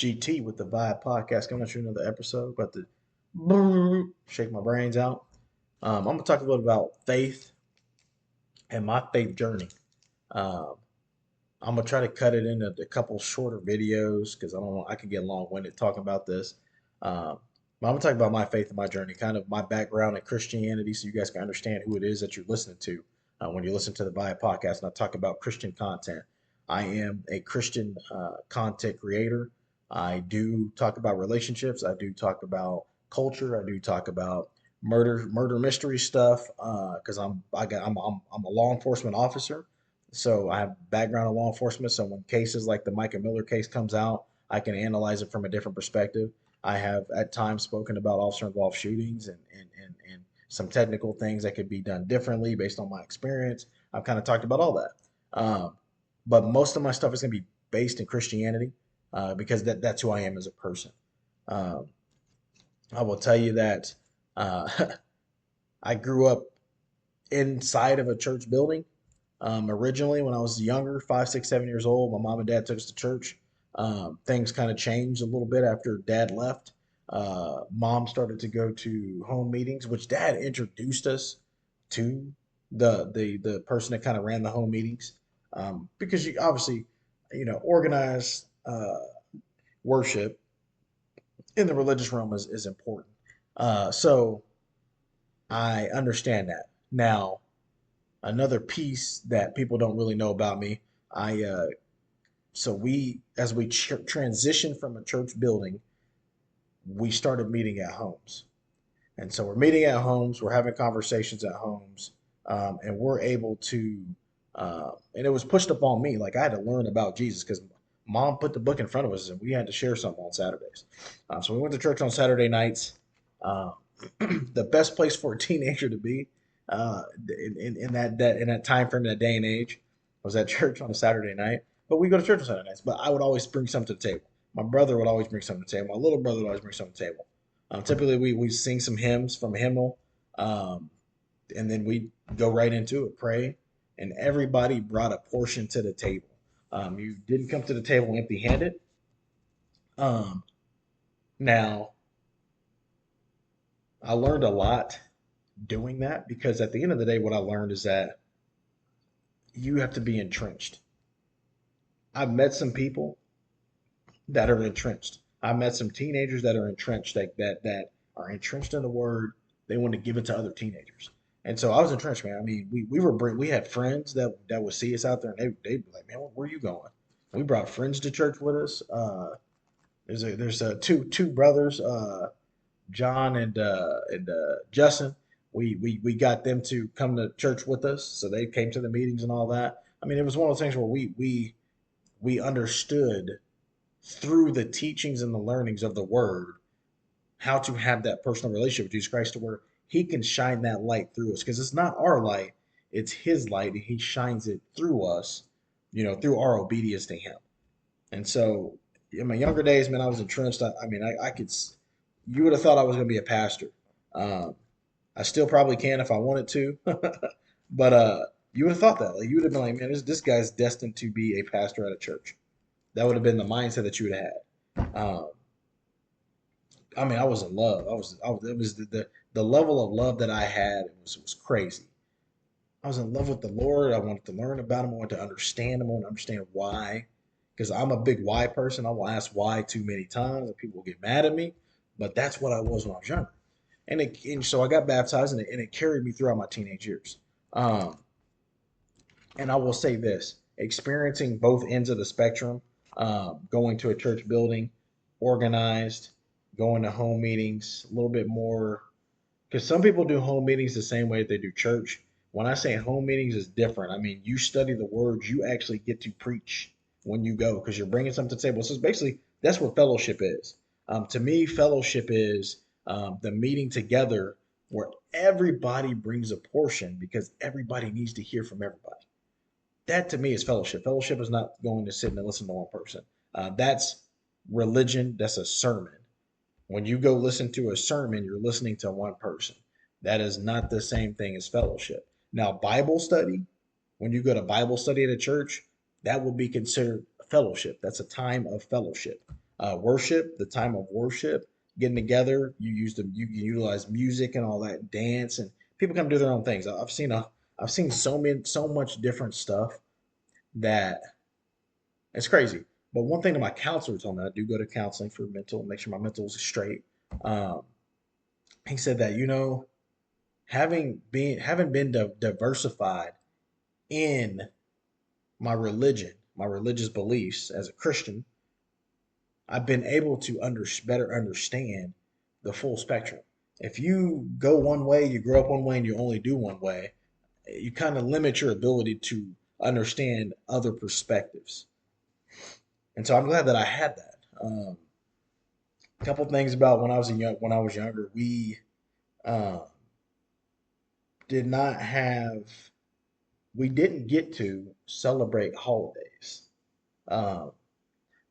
GT with the Vibe Podcast coming at you another episode. About to shake my brains out. I'm gonna talk a little about faith and my faith journey. Um, I'm gonna try to cut it into a couple shorter videos because I can get long winded talking about this. But I'm gonna talk about my faith and my journey, kind of my background in Christianity, so you guys can understand who it is that you're listening to when you listen to the Vibe Podcast. And I talk about Christian content. I am a Christian content creator. I do talk about relationships. I do talk about culture. I do talk about murder mystery stuff because I'm a law enforcement officer, so I have background in law enforcement. So when cases like the Micah Miller case comes out, I can analyze it from a different perspective. I have at times spoken about officer involved shootings and some technical things that could be done differently based on my experience. I've kind of talked about all that. But most of my stuff is going to be based in Christianity because that's who I am as a person. Um, I will tell you that uh, I grew up inside of a church building. Originally, when I was younger, 5, 6, 7 years old, my mom and dad took us to church. Things kind of changed a little bit after dad left. Mom started to go to home meetings, which dad introduced us to the person that kind of ran the home meetings, because you obviously, organized worship in the religious realm is important. So I understand that. Now, another piece that people don't really know about me, I so we as we transitioned from a church building, we started meeting at homes, and so we're meeting at homes, we're having conversations at homes, and we're able to, and it was pushed upon me, like I had to learn about Jesus because mom put the book in front of us and we had to share something on Saturdays. So we went to church on Saturday nights. Uh, the best place for a teenager to be in that time frame, that day and age, was at church on a Saturday night. But we go to church on Saturday nights. But I would always bring something to the table. My brother would always bring something to the table. My little brother would always bring something to the table. Typically, we sing some hymns from a hymnal, um, and then we go right into it, pray, and everybody brought a portion to the table. You didn't come to the table empty-handed. Um, Now, I learned a lot doing that because at the end of the day, what I learned is that you have to be entrenched. I've met some people that are entrenched. I've met some teenagers that are entrenched, that are entrenched in the word. They want to give it to other teenagers. And so I was entrenched, man. I mean, we had friends that would see us out there, and they'd be like, "Man, where are you going?" We brought friends to church with us. There's two brothers, John and Justin. We got them to come to church with us, so they came to the meetings and all that. I mean, it was one of those things where we understood through the teachings and the learnings of the Word how to have that personal relationship with Jesus Christ to where He can shine that light through us because it's not our light, it's His light, and He shines it through us, through our obedience to Him. And so, in my younger days, man, I was entrenched. I mean, I could. You would have thought I was going to be a pastor. Um, I still probably can if I wanted to, but you would have thought that. Like you would have been like, man, this guy's destined to be a pastor at a church. That would have been the mindset that you would have had. I mean, I was in love. It was the level of love that I had was crazy. I was in love with the Lord. I wanted to learn about Him. I wanted to understand Him. I wanted to understand why. Because I'm a big why person. I will ask why too many times, and people will get mad at me. But that's what I was when I was younger. And so I got baptized, and it carried me throughout my teenage years. Um, and I will say this: experiencing both ends of the spectrum, going to a church building, organized, going to home meetings, a little bit more because some people do home meetings the same way that they do church. When I say home meetings is different, I mean you study the words, you actually get to preach when you go because you're bringing something to the table. So it's basically that's what fellowship is. To me, fellowship is the meeting together where everybody brings a portion because everybody needs to hear from everybody. That to me is fellowship. Fellowship is not going to sit and listen to one person. That's religion. That's a sermon. When you go listen to a sermon, you're listening to one person. That is not the same thing as fellowship. Now, Bible study, when you go to Bible study at a church, that will be considered fellowship. That's a time of fellowship. worship, the time of worship, getting together. You can utilize music and all that, dance, and people come do their own things. I've seen so much different stuff that it's crazy. But one thing that my counselor told me, I do go to counseling for mental, make sure my mental is straight. Um, he said that having been diversified in my religion, my religious beliefs as a Christian, I've been able to better understand the full spectrum. If you go one way, you grow up one way, and you only do one way, you kind of limit your ability to understand other perspectives. And so I'm glad that I had that. A couple things about when I was younger, we uh, did not have we didn't get to celebrate holidays. Um,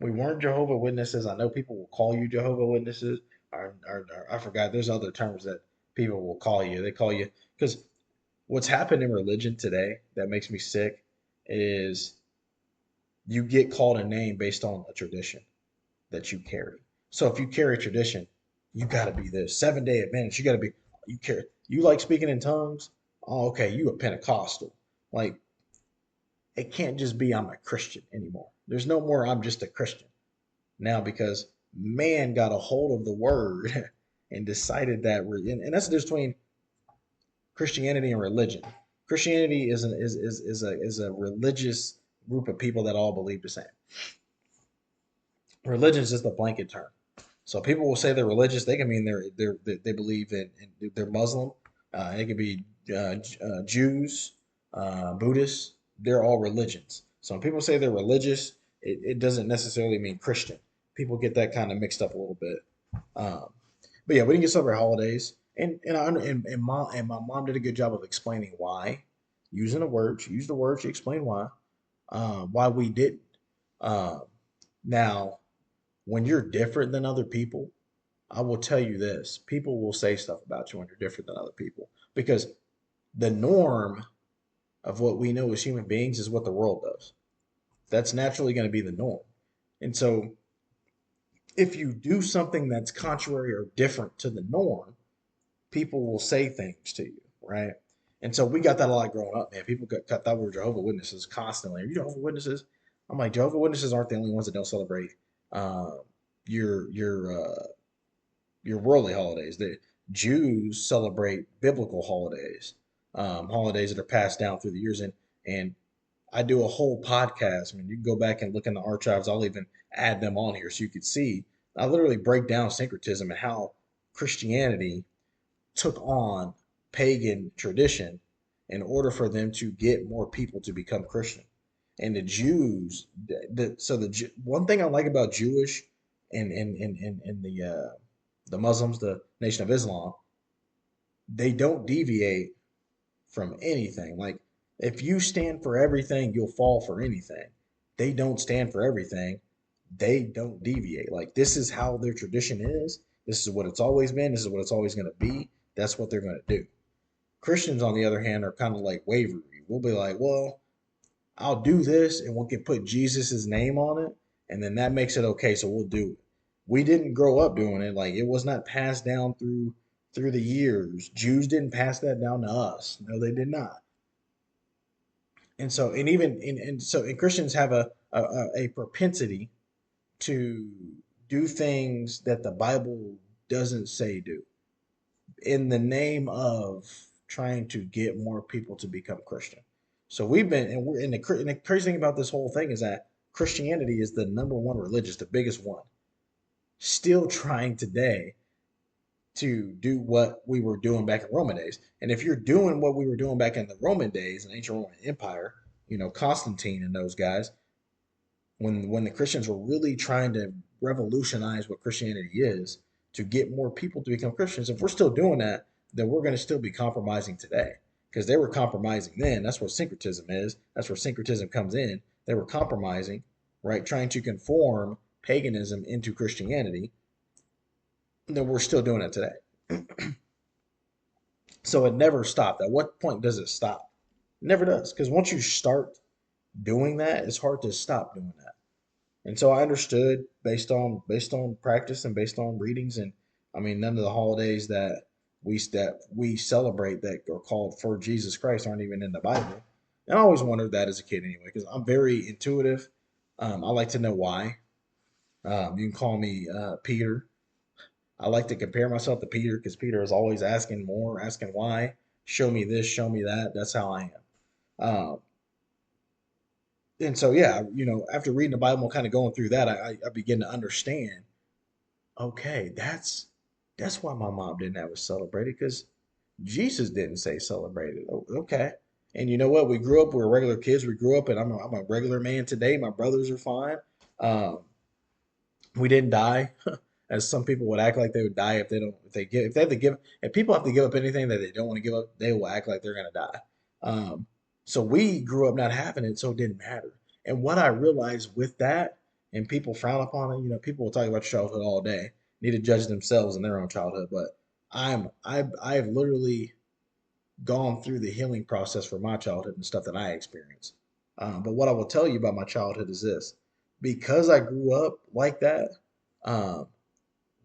we weren't Jehovah Witnesses. I know people will call you Jehovah Witnesses, or I forgot. There's other terms that people will call you. They call you because what's happened in religion today that makes me sick is you get called a name based on a tradition that you carry. So if you carry a tradition, you got to be this 7 Day Adventist. You got to be you carry. You like speaking in tongues? Oh, okay. You a Pentecostal? Like it can't just be I'm a Christian anymore. There's no more I'm just a Christian now because man got a hold of the word and decided that and that's the difference between Christianity and religion. Christianity is a religious group of people that all believe the same. Religion is just a blanket term. So people will say they're religious. They can mean they believe they're Muslim. It could be Jews, Buddhists. They're all religions. So when people say they're religious, it doesn't necessarily mean Christian. People get that kind of mixed up a little bit. Um, but yeah, we didn't get celebrate holidays, and my mom did a good job of explaining why, using the word. She used the word. She explained why we didn't. Um, Now, when you're different than other people, I will tell you this: people will say stuff about you when you're different than other people because the norm of what we know as human beings is what the world does. That's naturally going to be the norm. And so, if you do something that's contrary or different to the norm, people will say things to you, right? And so we got that a lot growing up, man. People thought we were Jehovah Witnesses constantly. Are you Jehovah Witnesses? I'm like, Jehovah Witnesses aren't the only ones that don't celebrate uh, your your uh, your worldly holidays. The Jews celebrate biblical holidays, holidays that are passed down through the years. And I do a whole podcast. I mean, you can go back and look in the archives. I'll even add them on here so you could see. I literally break down syncretism and how Christianity took on pagan tradition in order for them to get more people to become Christian. And the Jews, one thing I like about Jewish and the Muslims, the Nation of Islam, they don't deviate from anything. Like if you stand for everything, you'll fall for anything. They don't stand for everything. They don't deviate. Like this is how their tradition is. This is what it's always been. This is what it's always going to be. That's what they're going to do. Christians, on the other hand, are kind of like wavery. We'll be like, well, I'll do this, and we can put Jesus's name on it, and then that makes it okay. So we'll do it. We didn't grow up doing it. Like it was not passed down through the years. Jews didn't pass that down to us. No, they did not. And so, and Christians have a propensity to do things that the Bible doesn't say do in the name of trying to get more people to become Christian. So we've been, and we're, and the crazy thing about this whole thing is that Christianity is the number one religion, the biggest one, still trying today to do what we were doing back in Roman days. And if you're doing what we were doing back in the Roman days, in ancient Roman Empire, Constantine and those guys, when the Christians were really trying to revolutionize what Christianity is to get more people to become Christians, if we're still doing that, then we're going to still be compromising today because they were compromising then. That's what syncretism is. That's where syncretism comes in. They were compromising, right? Trying to conform paganism into Christianity. Then we're still doing it today. So it never stopped. At what point does it stop? It never does. Because once you start doing that, it's hard to stop doing that. And so I understood based on practice and based on readings, and I mean none of the holidays that we celebrate that are called for Jesus Christ aren't even in the Bible. And I always wondered that as a kid anyway, because I'm very intuitive. I like to know why. You can call me Peter. I like to compare myself to Peter because Peter is always asking more, asking why. Show me this, show me that. That's how I am. And so, yeah, after reading the Bible, kind of going through that, I begin to understand. Okay, that's why my mom didn't have us celebrated because Jesus didn't say celebrate it. Oh, okay. And you know what? We grew up. We were regular kids. We grew up, and I'm a regular man today. My brothers are fine. Um, we didn't die, as some people would act like they would die if they don't if they have to give if people have to give up anything that they don't want to give up, they will act like they're gonna die. Um, so we grew up not having it, so it didn't matter. And what I realized with that, and people frown upon it, people will talk about childhood all day, need to judge themselves in their own childhood, but I've literally gone through the healing process for my childhood and stuff that I experienced. But what I will tell you about my childhood is this: because I grew up like that, um,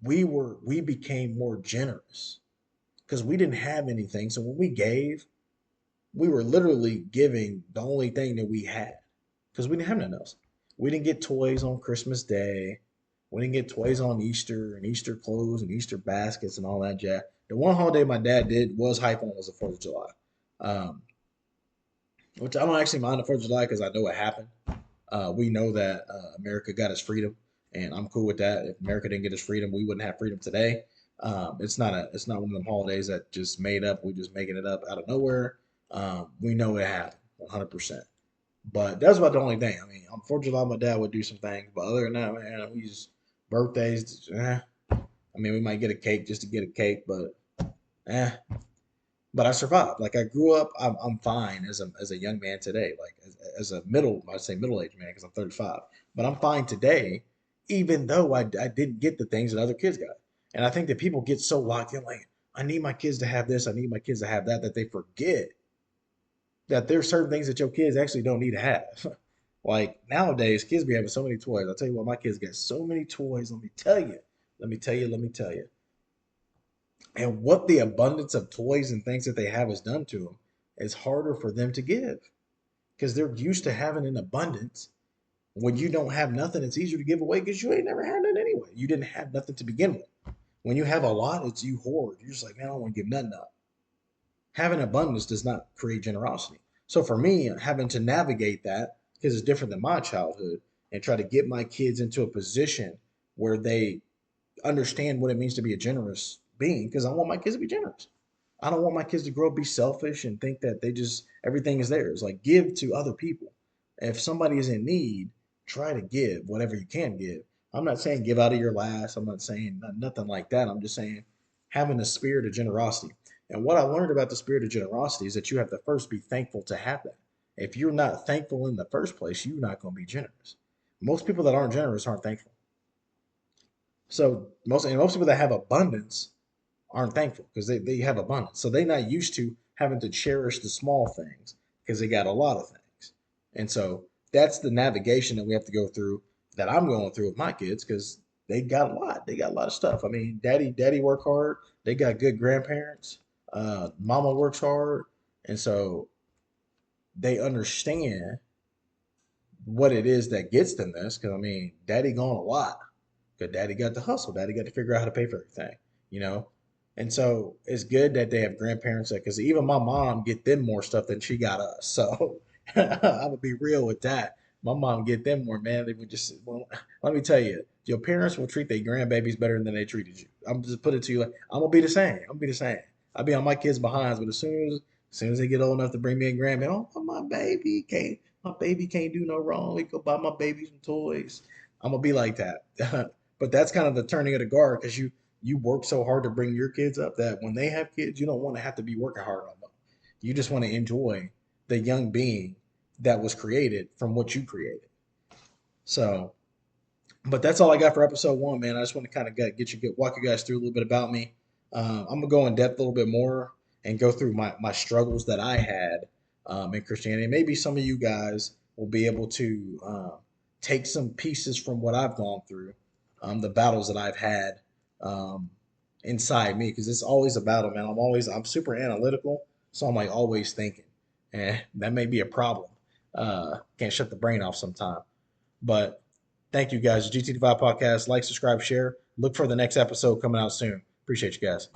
we became more generous because we didn't have anything. So when we gave, we were literally giving the only thing that we had because we didn't have nothing else. We didn't get toys on Christmas Day. We didn't get toys on Easter and Easter clothes and Easter baskets and all that jazz. The one holiday my dad did was hype on was the 4th of July, um, which I don't actually mind the 4th of July because I know it happened. We know that America got its freedom, and I'm cool with that. If America didn't get its freedom, we wouldn't have freedom today. It's not one of them holidays that just made up. We just making it up out of nowhere. We know it happened 100%. But that's about the only thing. I mean, on 4th of July, my dad would do some things, but other than that, man, we just birthdays. I mean, we might get a cake just to get a cake, but eh, but I survived. Like I grew up, I'm fine as a young man today. Like as a I'd say middle aged man because I'm 35, but I'm fine today, even though I didn't get the things that other kids got. And I think that people get so locked in, like I need my kids to have this, I need my kids to have that, that they forget that there's certain things that your kids actually don't need to have. Like nowadays, kids be having so many toys. I'll tell you what, my kids got so many toys. Let me tell you. Let me tell you. Let me tell you. And what the abundance of toys and things that they have has done to them is harder for them to give because they're used to having an abundance. When you don't have nothing, it's easier to give away because you ain't never had it anyway. You didn't have nothing to begin with. When you have a lot, it's you hoard. You're just like, man, I don't want to give nothing up. Having abundance does not create generosity. So for me, having to navigate that because it's different than my childhood and try to get my kids into a position where they understand what it means to be a generous being because I want my kids to be generous. I don't want my kids to grow up be selfish and think that they just everything is theirs. Like give to other people. If somebody is in need, try to give whatever you can give. I'm not saying give out of your last. I'm not saying nothing like that. I'm just saying having a spirit of generosity. And what I learned about the spirit of generosity is that you have to first be thankful to have that. If you're not thankful in the first place, you're not going to be generous. Most people that aren't generous aren't thankful. So most people that have abundance aren't thankful because they have abundance. So they're not used to having to cherish the small things because they got a lot of things. And so that's the navigation that we have to go through that I'm going through with my kids because they got a lot. They got a lot of stuff. I mean, daddy work hard. They got good grandparents. Mama works hard. And so they understand what it is that gets them this. Cause I mean, daddy gone a lot. Cause daddy got to hustle. Daddy got to figure out how to pay for everything, you know? And so it's good that they have grandparents that, cause even my mom get them more stuff than she got us. So I'm gonna be real with that. My mom get them more, man. They would just, well, let me tell you, your parents will treat their grandbabies better than they treated you. I'm just put it to you like, I'm gonna be the same. I'm gonna be the same. I'll be on my kids' behinds, but as soon as they get old enough to bring me a grandbaby, oh my baby can't do no wrong. We go buy my baby some toys. I'm gonna be like that. But that's kind of the turning of the guard because you work so hard to bring your kids up that when they have kids, you don't want to have to be working hard on them. You just want to enjoy the young being that was created from what you created. So, but that's all I got for episode one, man. I just want to kind of walk you guys through a little bit about me. I'm gonna go in depth a little bit more and go through my struggles that I had in Christianity. Maybe some of you guys will be able to take some pieces from what I've gone through, the battles that I've had um, inside me, because it's always a battle, man. I'm super analytical, so I'm like always thinking, and that may be a problem. Can't shut the brain off sometime. But thank you guys. GT Divide Podcast. Like, subscribe, share. Look for the next episode coming out soon. Appreciate you guys.